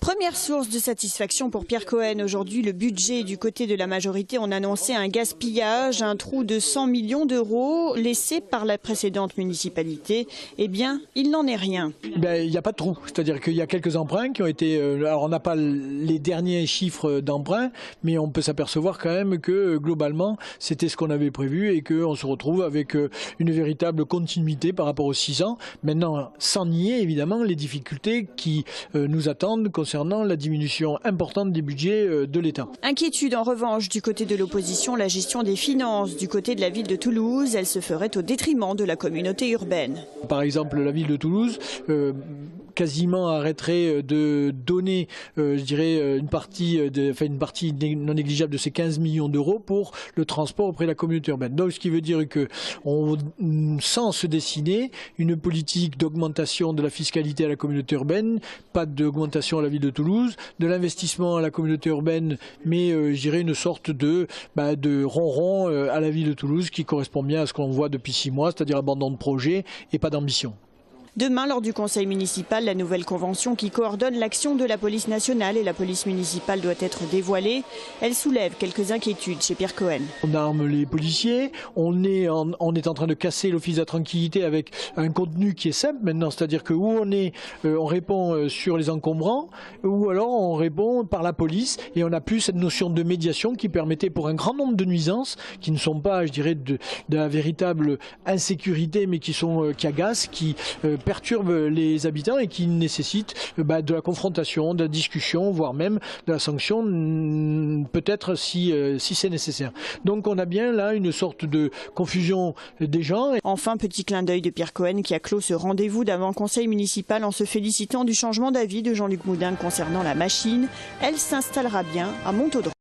Première source de satisfaction pour Pierre Cohen. Aujourd'hui, le budget du côté de la majorité, on annonçait un gaspillage, un trou de 100 millions d'euros laissé par la précédente municipalité. Eh bien, il n'en est rien. Il n'y a pas de trou. C'est-à-dire qu'il y a quelques emprunts qui ont été... Alors, on n'a pas les derniers chiffres d'emprunts, mais on peut s'apercevoir quand même que, globalement, c'était ce qu'on avait prévu et qu'on se retrouve avec une véritable continuité par rapport aux 6 ans. Maintenant, sans nier, évidemment, les difficultés qui nous attendent concernant la diminution importante des budgets de l'État. Inquiétude en revanche du côté de l'opposition, la gestion des finances. Du côté de la ville de Toulouse, elle se ferait au détriment de la communauté urbaine. Par exemple, la ville de Toulouse quasiment arrêterait de donner, je dirais, une partie non négligeable de ces 15 millions d'euros pour le transport auprès de la communauté urbaine. Donc, ce qui veut dire qu'on sent se dessiner une politique d'augmentation de la fiscalité à la communauté urbaine, pas d'augmentation à la ville de Toulouse, de l'investissement à la communauté urbaine, mais je dirais une sorte de ronron à la ville de Toulouse qui correspond bien à ce qu'on voit depuis 6 mois, c'est-à-dire abandon de projet et pas d'ambition. Demain, lors du conseil municipal, la nouvelle convention qui coordonne l'action de la police nationale et la police municipale doit être dévoilée. Elle soulève quelques inquiétudes chez Pierre Cohen. On arme les policiers, on est en train de casser l'office de la tranquillité avec un contenu qui est simple maintenant, c'est-à-dire que où on répond sur les encombrants, ou alors on répond par la police et on n'a plus cette notion de médiation qui permettait pour un grand nombre de nuisances qui ne sont pas, je dirais, de la véritable insécurité, mais qui agacent, qui perturbent les habitants et qui nécessitent de la confrontation, de la discussion, voire même de la sanction, peut-être si c'est nécessaire. Donc on a bien là une sorte de confusion des gens. Enfin, petit clin d'œil de Pierre Cohen qui a clos ce rendez-vous d'avant-conseil municipal en se félicitant du changement d'avis de Jean-Luc Moudin concernant la machine. Elle s'installera bien à Montaudran.